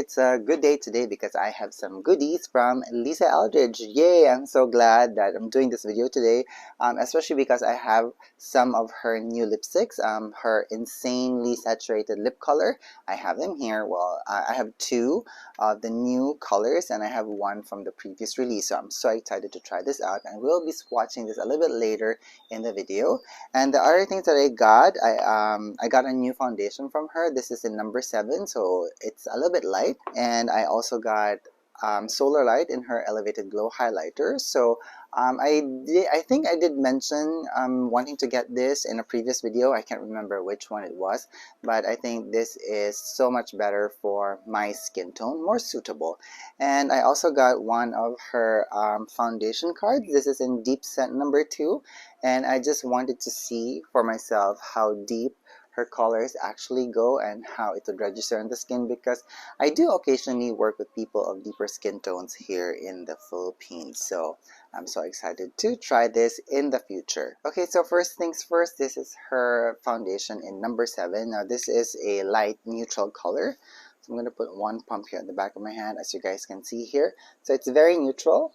it's a good day today because I have some goodies from Lisa Eldridge. Yay! I'm so glad that I'm doing this video today, especially because I have some of her new lipsticks, her insanely saturated lip color. I have them here. Well, I have two of the new colors and I have one from the previous release. So I'm so excited to try this out, and we'll be swatching this a little bit later in the video. And the other things that I got a new foundation from her. This is in number 7, so it's a little bit light. And I also got Solar Light in her Elevated Glow highlighter. So I think I did mention wanting to get this in a previous video. I can't remember which one it was, but I think this is so much better for my skin tone, more suitable. And I also got one of her foundation cards. This is in Deep Scent number 2, and I just wanted to see for myself how deep her colors actually go and how it would register on the skin, because I do occasionally work with people of deeper skin tones here in the Philippines. So I'm so excited to try this in the future. Okay, so first things first, this is her foundation in number 7. Now this is a light neutral color. So I'm going to put one pump here on the back of my hand, as you guys can see here. So it's very neutral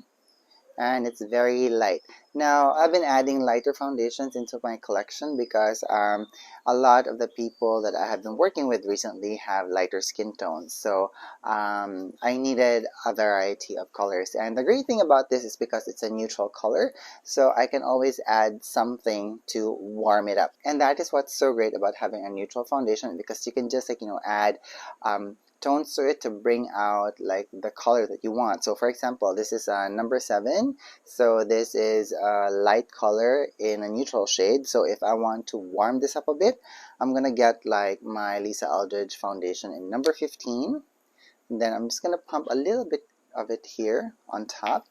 and it's very light. Now I've been adding lighter foundations into my collection because a lot of the people that I have been working with recently have lighter skin tones, so I needed a variety of colors. And the great thing about this is because it's a neutral color, so I can always add something to warm it up. And that is what's so great about having a neutral foundation, because you can just add tones to it to bring out like the color that you want. So for example, this is number 7, so this is a light color in a neutral shade. So if I want to warm this up a bit, I'm gonna get like my Lisa Eldridge foundation in number 15. And then I'm just gonna pump a little bit of it here on top,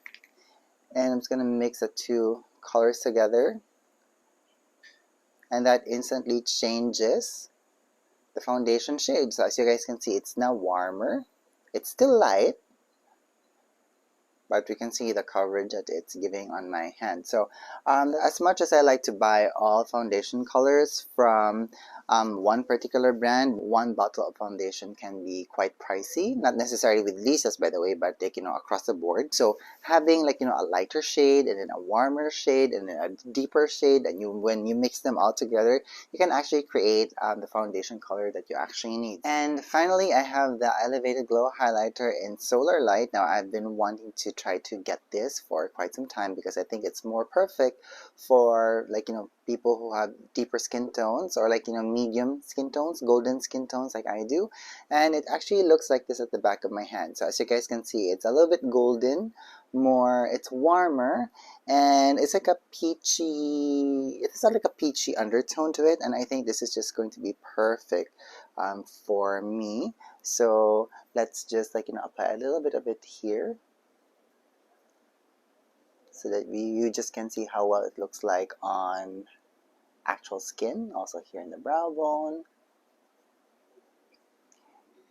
and I'm just gonna mix the two colors together, and that instantly changes the foundation shade. So as you guys can see, it's now warmer. It's still light, but we can see the coverage that it's giving on my hand. So as much as I like to buy all foundation colors from one particular brand, one bottle of foundation can be quite pricey. Not necessarily with Lisa's, by the way, but like, across the board. So having like, a lighter shade and then a warmer shade and then a deeper shade, and when you mix them all together, you can actually create the foundation color that you actually need. And finally, I have the Elevated Glow highlighter in Solar Light. Now I've been wanting to try to get this for quite some time because I think it's more perfect for like, people who have deeper skin tones, or like, medium skin tones, golden skin tones like I do. And it actually looks like this at the back of my hand. So as you guys can see, it's a little bit golden, it's warmer, and it's like a peachy, it's like a peachy undertone to it. And I think this is just going to be perfect for me. So let's just like, apply a little bit of it here, so that you just can see how well it looks like on actual skin, also here in the brow bone.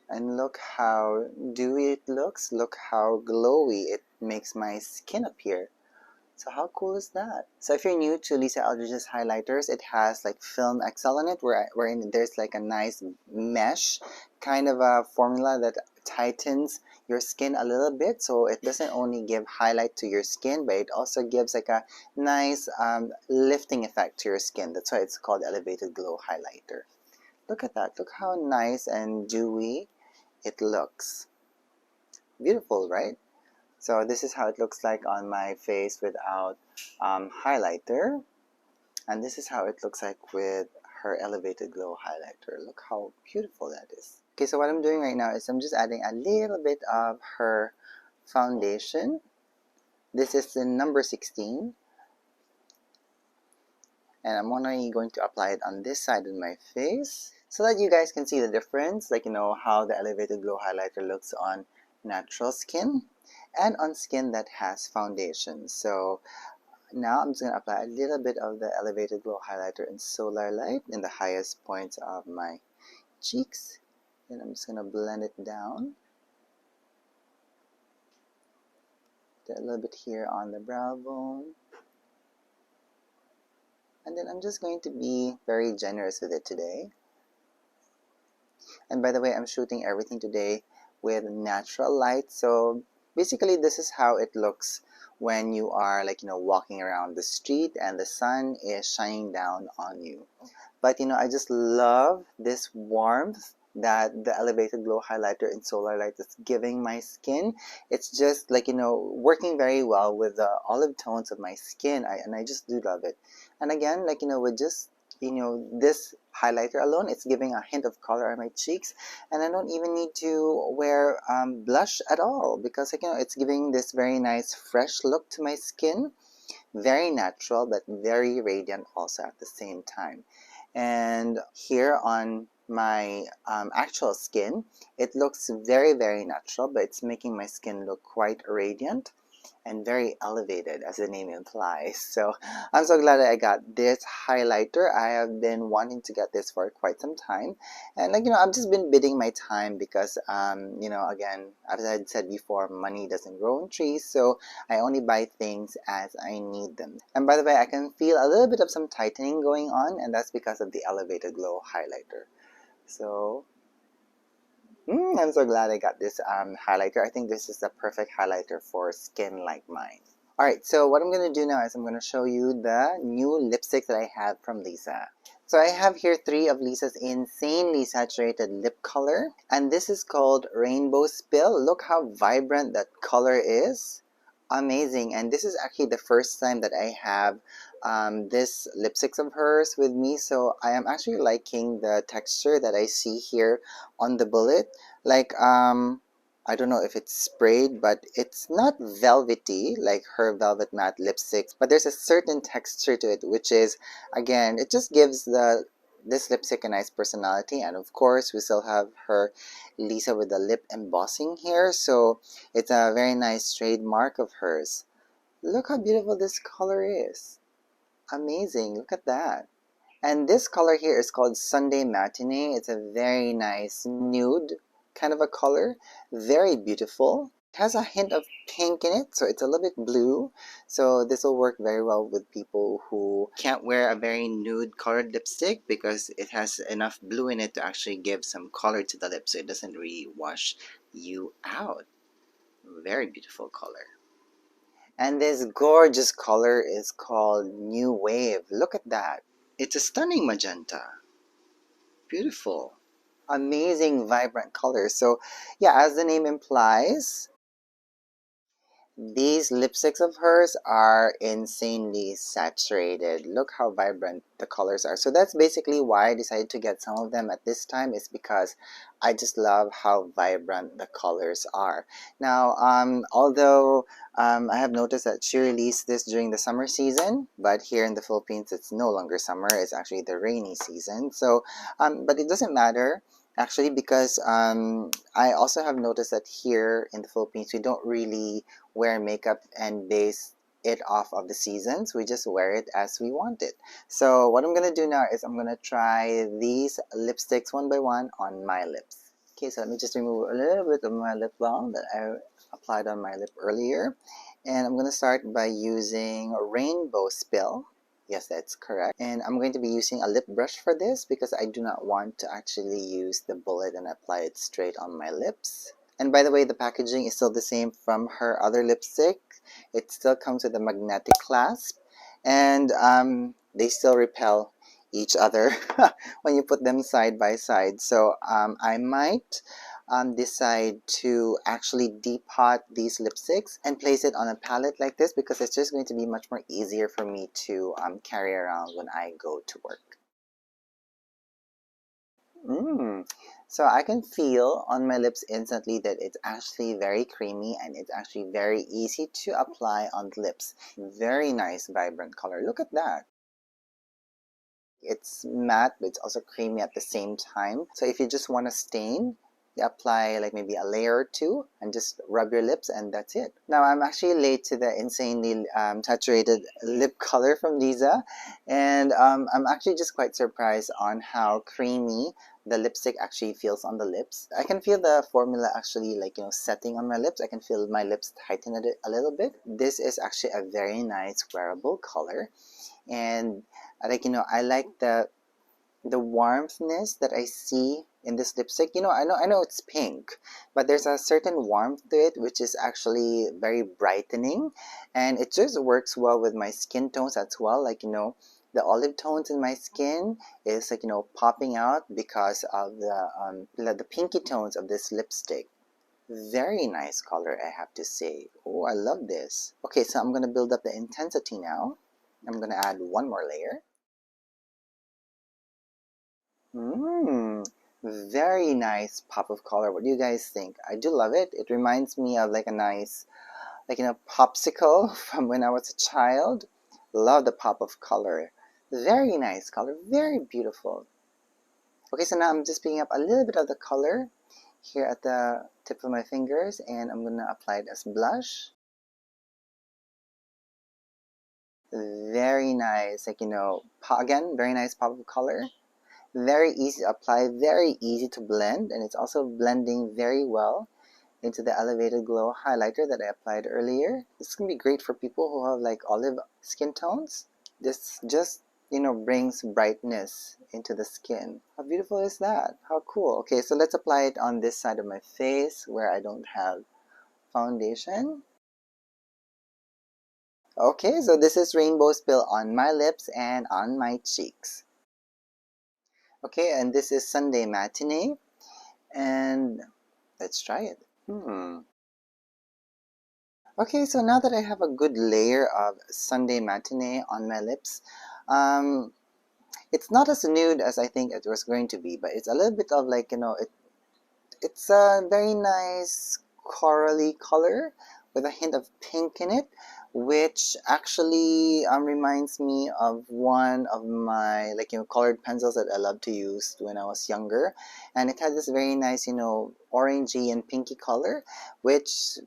And look how dewy it looks, look how glowy it makes my skin appear. So how cool is that? So if you're new to Lisa Eldridge's highlighters, it has like Film Excel in it, wherein there's like a nice mesh kind of a formula that tightens your skin a little bit, so it doesn't only give highlight to your skin, but it also gives like a nice lifting effect to your skin. That's why it's called Elevated Glow highlighter. Look at that, look how nice and dewy it looks. Beautiful, right? So this is how it looks like on my face without highlighter, and this is how it looks like with her Elevated Glow highlighter. Look how beautiful that is. Okay, so what I'm doing right now is I'm just adding a little bit of her foundation. This is the number 16, and I'm only going to apply it on this side of my face so that you guys can see the difference, like how the Elevated Glow highlighter looks on natural skin and on skin that has foundation. So now I'm just going to apply a little bit of the Elevated Glow highlighter in Solar Light in the highest points of my cheeks. And I'm just going to blend it down. A little bit here on the brow bone. And then I'm just going to be very generous with it today. And by the way, I'm shooting everything today with natural light. So basically this is how it looks when you are like, walking around the street and the sun is shining down on you. But I just love this warmth that the elevated glow highlighter in solar light is giving my skin. It's just like, working very well with the olive tones of my skin. And I just do love it. And again, like, with just, this highlighter alone, it's giving a hint of color on my cheeks. And I don't even need to wear blush at all, because like, it's giving this very nice fresh look to my skin. Very natural, but very radiant also at the same time. And here on my actual skin, it looks very, very natural, but it's making my skin look quite radiant and very elevated, as the name implies. So I'm so glad that I got this highlighter. I have been wanting to get this for quite some time, and like, I've just been bidding my time because again, as I said before, money doesn't grow on trees, so I only buy things as I need them. And by the way, I can feel a little bit of some tightening going on, and that's because of the elevated glow highlighter. So I'm so glad I got this highlighter. I think this is the perfect highlighter for skin like mine. Alright, so what I'm going to do now is I'm going to show you the new lipstick that I have from Lisa. So I have here 3 of Lisa's insanely saturated lip color. And this is called Rainbow Spill. Look how vibrant that color is. Amazing. And this is actually the first time that I have this lipsticks of hers with me. So I am actually liking the texture that I see here on the bullet. Like, I don't know if it's sprayed, but it's not velvety like her Velvet Matte lipsticks, but there's a certain texture to it, which is, again, it just gives this lipstick a nice personality. And of course, we still have her Lisa with the lip embossing here, so it's a very nice trademark of hers. Look how beautiful this color is. Amazing, look at that. And this color here is called Sunday Matinee. It's a very nice nude kind of a color. Very beautiful. It has a hint of pink in it, so it's a little bit blue. So this will work very well with people who can't wear a very nude colored lipstick because it has enough blue in it to actually give some color to the lips, so it doesn't really wash you out. Very beautiful color. And this gorgeous color is called New Wave. Look at that. It's a stunning magenta. Beautiful. Amazing, vibrant colors. So yeah, as the name implies, these lipsticks of hers are insanely saturated. Look how vibrant the colors are. So that's basically why I decided to get some of them at this time, is because I just love how vibrant the colors are. Now, although I have noticed that she released this during the summer season, but here in the Philippines, it's no longer summer. It's actually the rainy season. So, but it doesn't matter. Actually, because I also have noticed that here in the Philippines, we don't really wear makeup and base it off of the seasons. We just wear it as we want it. So what I'm going to do now is I'm going to try these lipsticks one by one on my lips. Okay, so let me just remove a little bit of my lip balm that I applied on my lip earlier. And I'm going to start by using Rainbow Spill. Yes, that's correct. And I'm going to be using a lip brush for this because I do not want to actually use the bullet and apply it straight on my lips. And by the way, the packaging is still the same from her other lipstick. It still comes with a magnetic clasp, and they still repel each other when you put them side by side. So I might decide to actually depot these lipsticks and place it on a palette like this, because it's just going to be much more easier for me to carry around when I go to work. So I can feel on my lips instantly that it's actually very creamy and it's actually very easy to apply on the lips. Very nice, vibrant color. Look at that. It's matte, but it's also creamy at the same time. So if you just want to stain, you apply like maybe a layer or two and just rub your lips, and that's it. Now I'm actually late to the insanely saturated lip color from Lisa, and I'm actually just quite surprised on how creamy the lipstick actually feels on the lips. I can feel the formula actually setting on my lips. I can feel my lips tighten a little bit. This is actually a very nice wearable color, and I like the the warmthness that I see in this lipstick. You know, I know it's pink, but there's a certain warmth to it which is actually very brightening, and it just works well with my skin tones as well. Like, you know, the olive tones in my skin is like, you know, popping out because of the pinky tones of this lipstick. Very nice color, I have to say. Oh, I love this. Okay, so I'm gonna build up the intensity now. I'm gonna add one more layer. Very nice pop of color. What do you guys think? I do love it. It reminds me of like a nice, like, you know, popsicle from when I was a child. Love the pop of color. Very nice color. Very beautiful. Okay, so now I'm just picking up a little bit of the color here at the tip of my fingers, and I'm gonna apply it as blush. Very nice, like, you know, again, very nice pop of color. Very easy to apply, very easy to blend, and it's also blending very well into the Elevated Glow highlighter that I applied earlier. This is going to be great for people who have like olive skin tones. This just, you know, brings brightness into the skin. How beautiful is that? How cool. Okay, so let's apply it on this side of my face where I don't have foundation. Okay, so this is Rainbow Spill on my lips and on my cheeks. Okay, and this is Sunday Matinee, and let's try it. Okay, so now that I have a good layer of Sunday Matinee on my lips, um, it's not as nude as I think it was going to be, but it's a little bit of like, you know, it's a very nice corally color with a hint of pink in it, which actually reminds me of one of my, like, you know, colored pencils that I loved to use when I was younger, and it has this very nice, you know, orangey and pinky color, which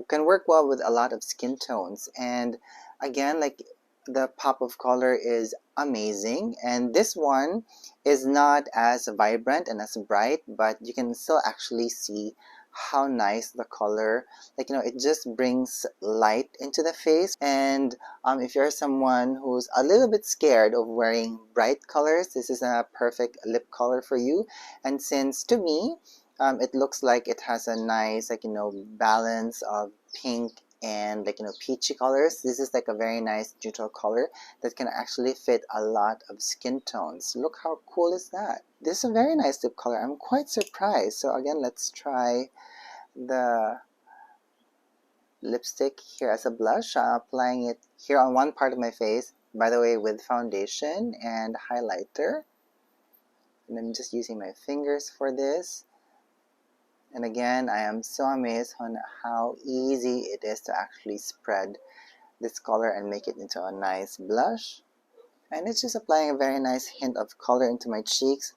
can work well with a lot of skin tones. And again, like, the pop of color is amazing, and this one is not as vibrant and as bright, but you can still actually see how nice the color, like, you know, it just brings light into the face. And if you're someone who's a little bit scared of wearing bright colors, this is a perfect lip color for you. And since to me it looks like it has a nice, like, you know, balance of pink and, like, you know, peachy colors, this is like a very nice neutral color that can actually fit a lot of skin tones. Look how cool is that. This is a very nice lip color. I'm quite surprised. So again, let's try the lipstick here as a blush. I'm applying it here on one part of my face, by the way, with foundation and highlighter. And I'm just using my fingers for this. And again, I am so amazed on how easy it is to actually spread this color and make it into a nice blush. And it's just applying a very nice hint of color into my cheeks.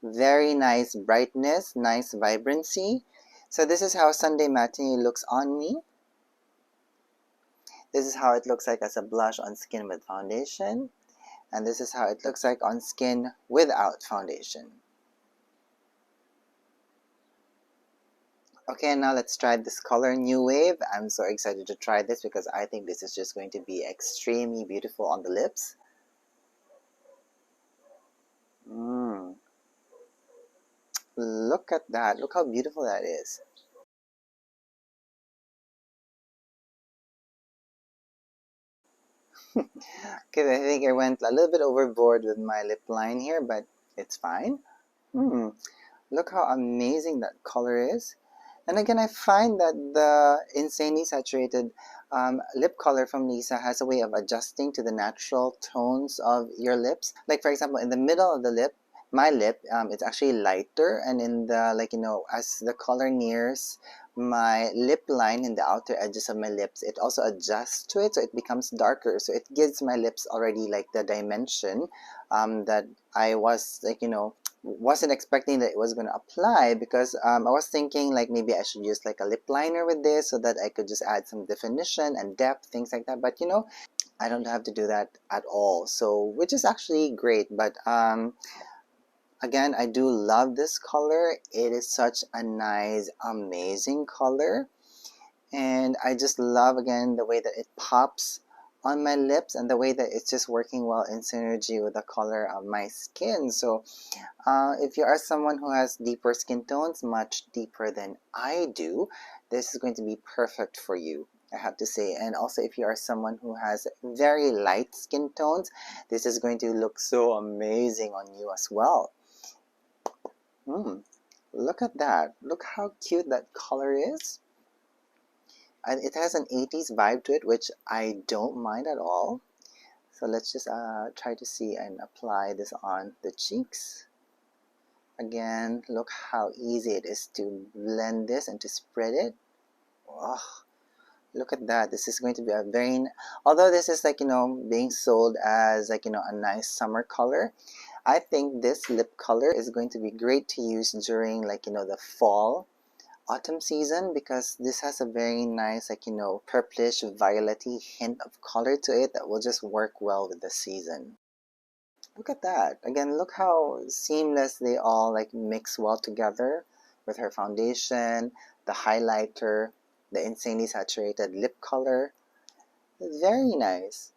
Very nice brightness, nice vibrancy. So this is how Sunday Matinee looks on me. This is how it looks like as a blush on skin with foundation. And this is how it looks like on skin without foundation. Okay, now let's try this color New Wave. I'm so excited to try this because I think this is just going to be extremely beautiful on the lips. Look at that. Look how beautiful that is. Okay, I think I went a little bit overboard with my lip line here, but it's fine. Look how amazing that color is. And again, I find that the insanely saturated lip color from Lisa has a way of adjusting to the natural tones of your lips. Like, for example, in the middle of the lip, my lip, it's actually lighter, and in the, like, you know, as the color nears my lip line in the outer edges of my lips, it also adjusts to it, so it becomes darker. So it gives my lips already like the dimension that I was, like, you know, wasn't expecting that it was going to apply, because I was thinking like maybe I should use like a lip liner with this so that I could just add some definition and depth, things like that. But you know, I don't have to do that at all, so which is actually great. But again, I do love this color. It is such a nice, amazing color, and I just love again the way that it pops on my lips, and the way that it's just working well in synergy with the color of my skin. So if you are someone who has deeper skin tones, much deeper than I do, this is going to be perfect for you, I have to say. And also, if you are someone who has very light skin tones, this is going to look so amazing on you as well. Look at that. Look how cute that color is. And it has an 80s vibe to it, which I don't mind at all. So let's just try to see and apply this on the cheeks. Again, look how easy it is to blend this and to spread it. Oh, look at that. This is going to be a very, although this is like, being sold as like, a nice summer color, I think this lip color is going to be great to use during like, the fall, autumn season, because this has a very nice like, purplish violet-y hint of color to it that will just work well with the season. Look at that. Again, look how seamless they all like mix well together with her foundation, the highlighter, the insanely saturated lip color. Very nice.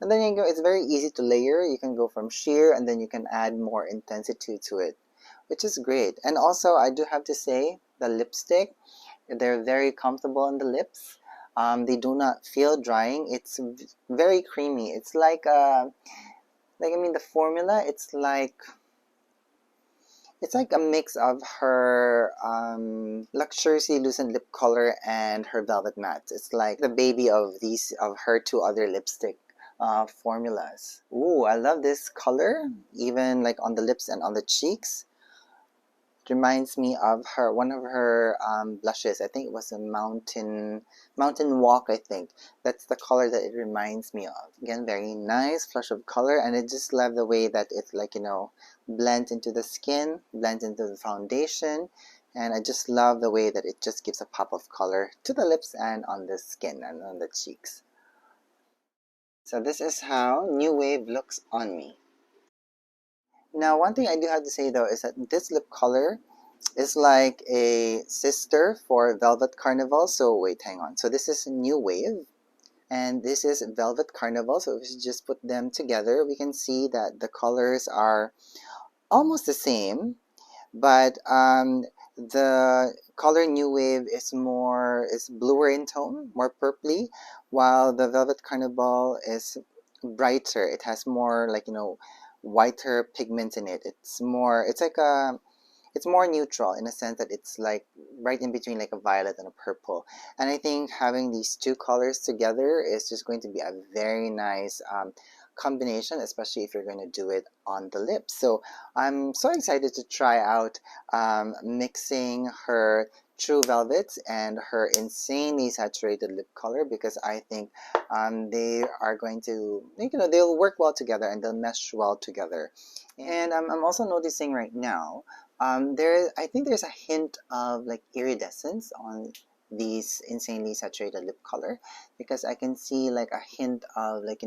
And then you go, it's very easy to layer. You can go from sheer and then you can add more intensity to it, which is great. And also, I do have to say, the lipstick, they're very comfortable on the lips. They do not feel drying. It's very creamy. It's like the formula, it's like a mix of her Luxurious Lucent Lip Color and her Velvet Matte. It's like the baby of her two other lipstick formulas. Ooh, I love this color, even like on the lips and on the cheeks. It reminds me of one of her blushes. I think it was a Mountain Walk, I think. That's the color that it reminds me of. Again, very nice flush of color, and I just love the way that it like, blends into the skin, blends into the foundation, and I just love the way that it just gives a pop of color to the lips and on the skin and on the cheeks. So this is how New Wave looks on me. Now, one thing I do have to say though is that this lip color is like a sister for Velvet Carnival. So wait, hang on. So this is New Wave and this is Velvet Carnival. So if we just put them together, we can see that the colors are almost the same, but the color New Wave is bluer in tone, more purpley, while the Velvet Carnival is brighter. It has more like, whiter pigments in it. It's more neutral in a sense that it's like right in between like a violet and a purple. And I think having these two colors together is just going to be a very nice combination, especially if you're going to do it on the lips. So I'm so excited to try out mixing her True Velvets and her insanely saturated lip color, because I think they are going to, they'll work well together and they'll mesh well together. And I'm also noticing right now, I think there's a hint of like iridescence on these insanely saturated lip color, because I can see like a hint of like,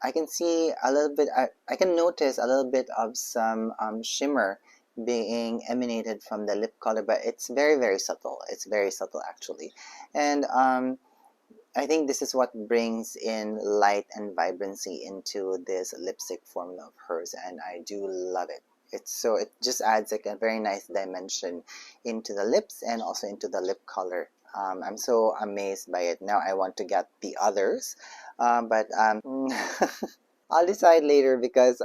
I can see a little bit, I can notice a little bit of some shimmer being emanated from the lip color, but it's very, very subtle. It's very subtle actually. And I think this is what brings in light and vibrancy into this lipstick formula of hers, and I do love it. It just adds like a very nice dimension into the lips and also into the lip color. I'm so amazed by it. Now I want to get the others, but I'll decide later, because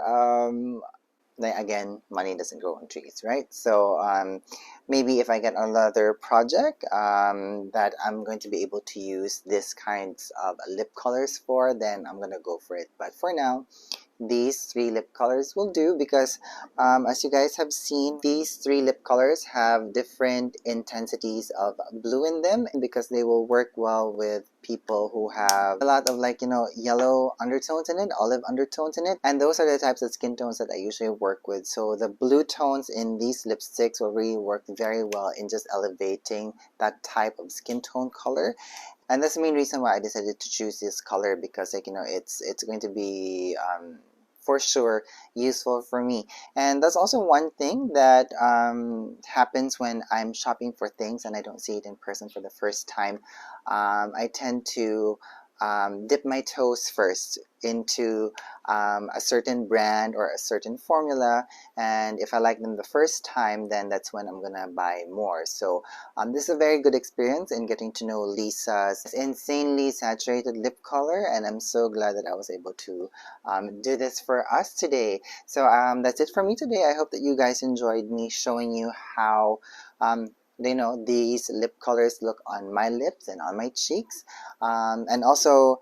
again, money doesn't grow on trees, right? So maybe if I get another project that I'm going to be able to use this kinds of lip colors for, then I'm gonna go for it. But for now, these three lip colors will do, because as you guys have seen, these three lip colors have different intensities of blue in them, because they will work well with people who have a lot of like, yellow undertones in it, olive undertones in it, and those are the types of skin tones that I usually work with. So the blue tones in these lipsticks will really work very well in just elevating that type of skin tone color. And that's the main reason why I decided to choose this color, because like, it's going to be for sure useful for me. And that's also one thing that happens when I'm shopping for things and I don't see it in person for the first time. I tend to dip my toes first into a certain brand or a certain formula, and if I like them the first time, then that's when I'm gonna buy more. So this is a very good experience in getting to know Lisa's insanely saturated lip color, and I'm so glad that I was able to do this for us today. So that's it for me today. I hope that you guys enjoyed me showing you how these lip colors look on my lips and on my cheeks, and also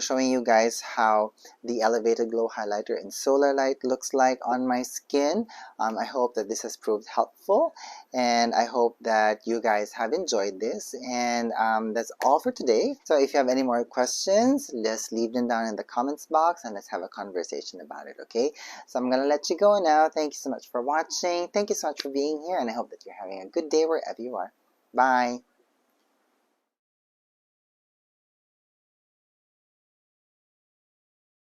showing you guys how the elevated glow highlighter in solar light looks like on my skin. I hope that this has proved helpful, and I hope that you guys have enjoyed this, and that's all for today. So if you have any more questions, just leave them down in the comments box and let's have a conversation about it. Okay, so I'm gonna let you go now. Thank you so much for watching. Thank you so much for being here, and I hope that you're having a good day wherever you are. Bye.